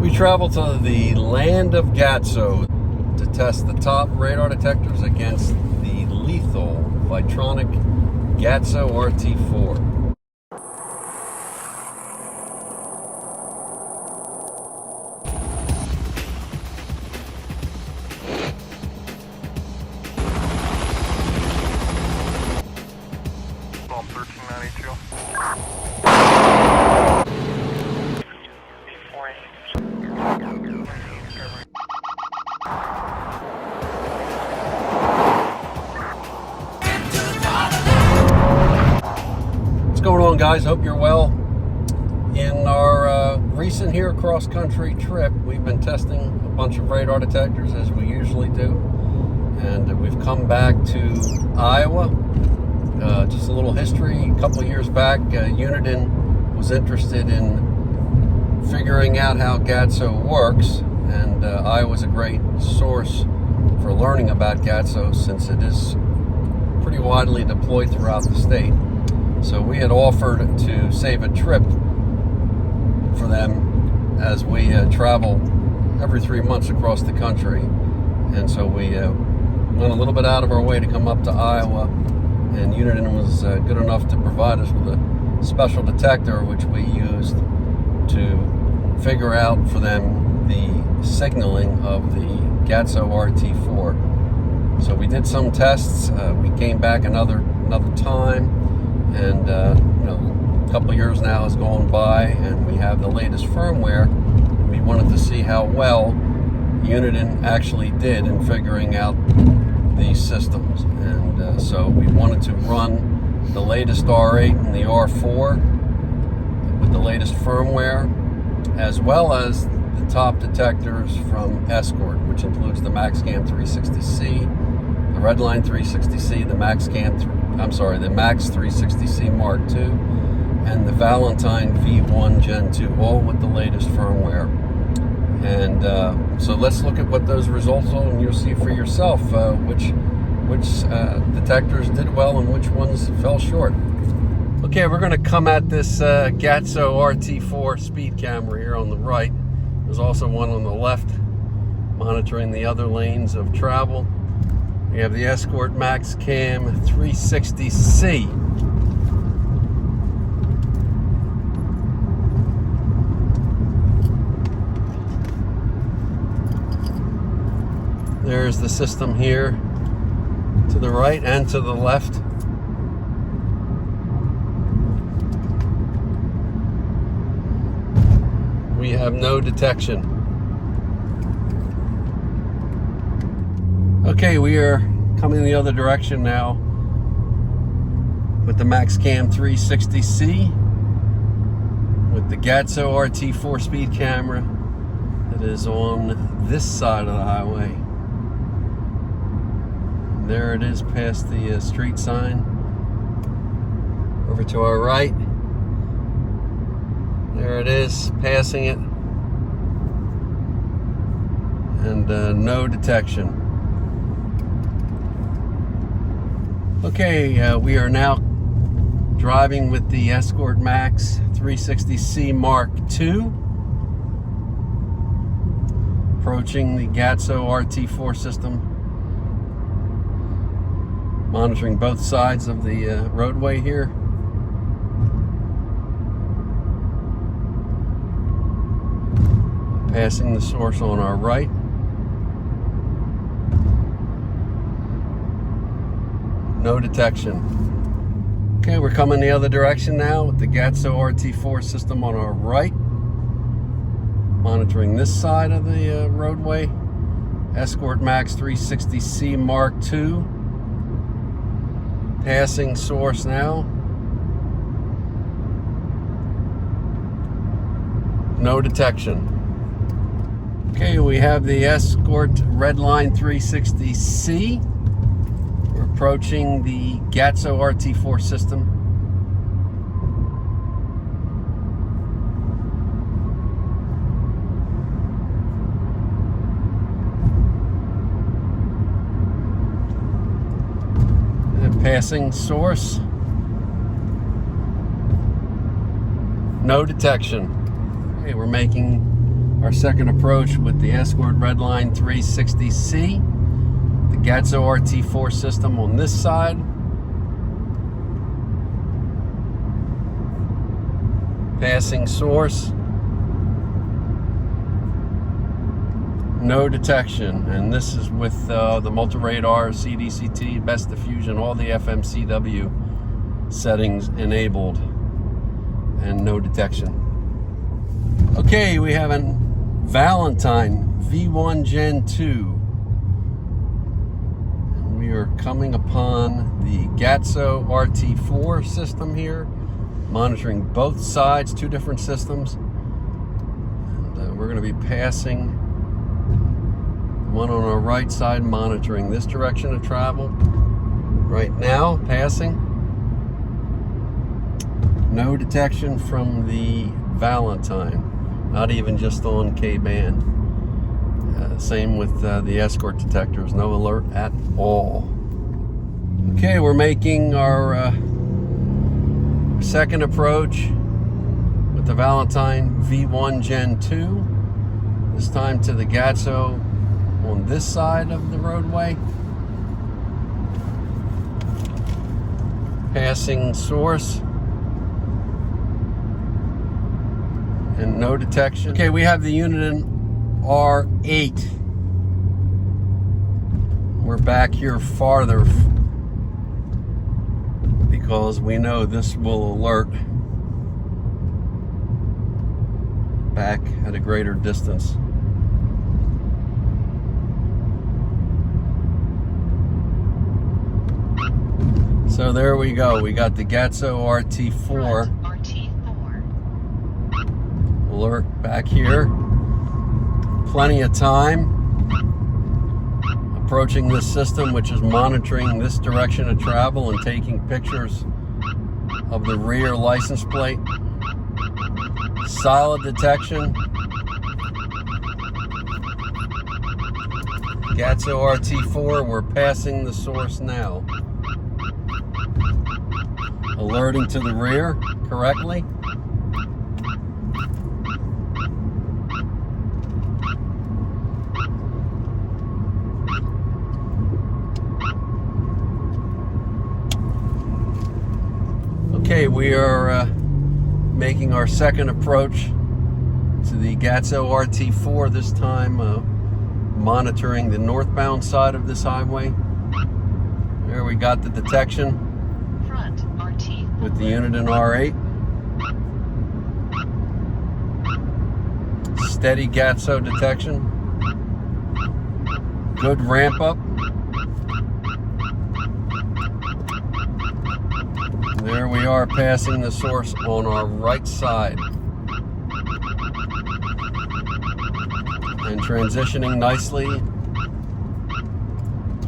We travel to the land of Gatso to test the top radar detectors against the lethal Vitronic Gatso RT4. What's going on, guys? Hope you're well. In our recent here cross-country trip, we've been testing a bunch of radar detectors as we usually do, and we've come back to Iowa. Just a little history. A couple of years back, Uniden was interested in figuring out how Gatso works, and Iowa's a great source for learning about Gatso since it is pretty widely deployed throughout the state. So we had offered to save a trip for them as we travel every 3 months across the country. And so we went a little bit out of our way to come up to Iowa, and Uniden was good enough to provide us with a special detector which we used to figure out for them the signaling of the Gatso RT4. So we did some tests. We came back another time, and a couple of years now has gone by, and we have the latest firmware. We wanted to see how well Uniden actually did in figuring out these systems, and so we wanted to run the latest R8 and the R4 with the latest firmware, as well as the top detectors from Escort, which includes the MAXcam 360C, the Redline 360C, the Max 360C Mark II, and the Valentine V1 Gen2, all with the latest firmware. And so let's look at what those results are, and you'll see for yourself which detectors did well and which ones fell short. Okay, we're going to come at this Gatso RT4 speed camera here on the right. There's also one on the left monitoring the other lanes of travel. We have the Escort MAXcam 360C. There's the system here to the right and to the left. We have no detection. Okay, we are coming the other direction now with the MAXcam 360C with the Gatso RT4 speed camera that is on this side of the highway. There it is past the street sign. Over to our right. There it is, passing it. And no detection. Okay, we are now driving with the Escort MAX 360C Mark II, approaching the Gatso RT4 system, monitoring both sides of the roadway here. Passing the source on our right. No detection. Okay, we're coming the other direction now with the Gatso RT4 system on our right, monitoring this side of the roadway. Escort MAX 360C Mark II, passing source now. No detection. Okay, we have the Escort Redline 360C. We're approaching the Gatso RT4 system. Passing source. No detection. Okay, we're making our our second approach with the Escort Redline 360C, the Gatso RT4 system on this side. Passing source. No detection, and this is with the multi-radar, CDCT, best diffusion, all the FMCW settings enabled, and no detection. Okay, we have a Valentine V1 Gen2. And we are coming upon the Gatso RT4 system here, monitoring both sides, two different systems. And we're going to be passing one on our right side, monitoring this direction of travel. Right now, passing. No detection from the Valentine. Not even just on K-band. Same with the Escort detectors. No alert at all. Okay, we're making our second approach with the Valentine V1 Gen2. This time to the Gatso on this side of the roadway. Passing source. And no detection. Okay, we have the Uniden R8. We're back here farther because we know this will alert back at a greater distance. So there we go. We got the Gatso RT4. Alert back here. Plenty of time. Approaching this system, which is monitoring this direction of travel and taking pictures of the rear license plate. Solid detection. Gatso RT4, we're passing the source now. Alerting to the rear correctly. Okay, we are making our second approach to the Gatso RT4, this time monitoring the northbound side of this highway. There we got the detection with the Uniden R8. Steady Gatso detection. Good ramp up. There we are, passing the source on our right side. And transitioning nicely,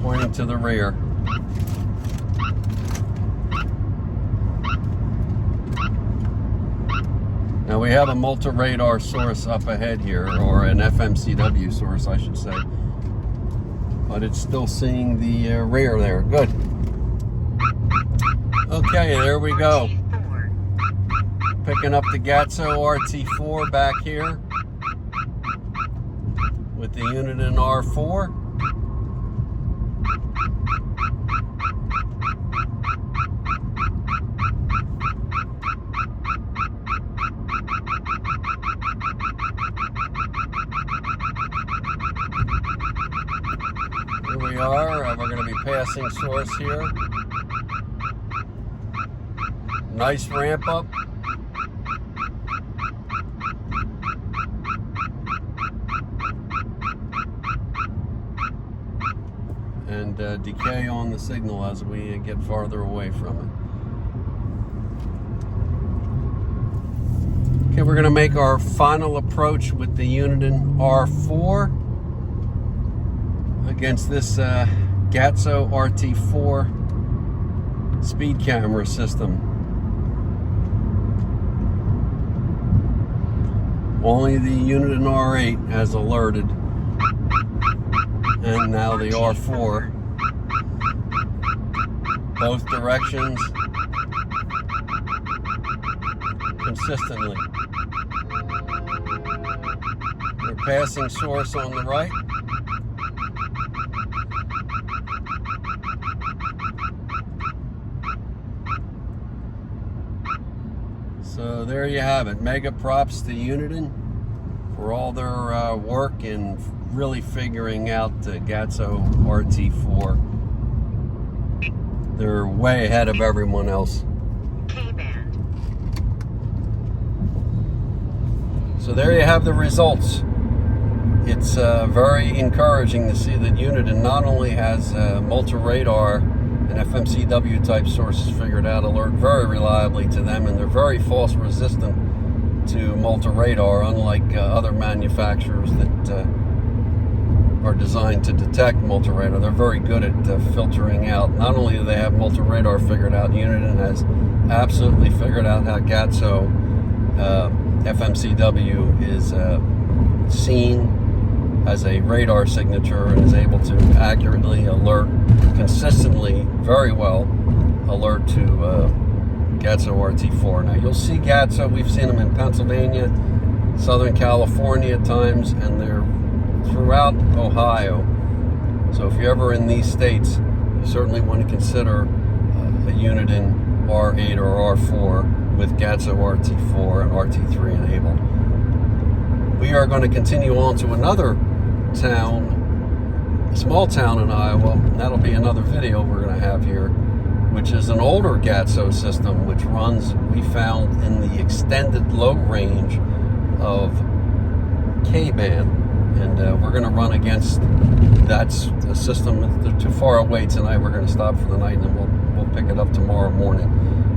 pointing to the rear. Now we have a multi-radar source up ahead here, or an FMCW source I should say. But it's still seeing the rear there. Good. Okay, there we go. Picking up the Gatso RT4 back here with the Uniden R4. Here we are, we're going to be passing source here. Nice ramp up. And decay on the signal as we get farther away from it. Okay, we're going to make our final approach with the Uniden R4 against this Gatso RT4 speed camera system. Only the Uniden R8 has alerted, and now the R4. Both directions consistently. We're passing source on the right. So there you have it. Mega props to Uniden for all their work in really figuring out the Gatso RT4. They're way ahead of everyone else. So there you have the results. It's very encouraging to see that Uniden not only has multi-radar and FMCW type sources figured out, alert very reliably to them, and they're very false resistant to multi-radar, unlike other manufacturers that are designed to detect multi-radar. They're very good at filtering out. Not only do they have multi-radar figured out, Uniden has absolutely figured out how Gatso FMCW is seen as a radar signature and is able to accurately alert, consistently, very well, alert to Gatso RT4. Now you'll see Gatso, we've seen them in Pennsylvania, Southern California at times, and they're throughout Ohio. So if you're ever in these states, you certainly want to consider a Uniden R8 or R4 with Gatso RT4 and RT3 enabled. We are going to continue on to another town, a small town in Iowa. That'll be another video we're going to have here, which is an older Gatso system, which runs, we found, in the extended low range of K-band. And we're going to run against that system. If they're too far away tonight, we're going to stop for the night, and then we'll pick it up tomorrow morning.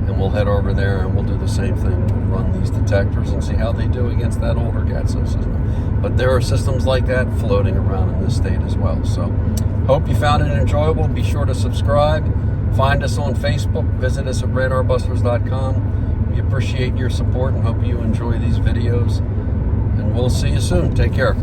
And we'll head over there and we'll do the same thing. We'll run these detectors and see how they do against that older Gatso system. But there are systems like that floating around in this state as well. So, hope you found it enjoyable. Be sure to subscribe. Find us on Facebook. Visit us at RadarBusters.com. We appreciate your support and hope you enjoy these videos. And we'll see you soon. Take care.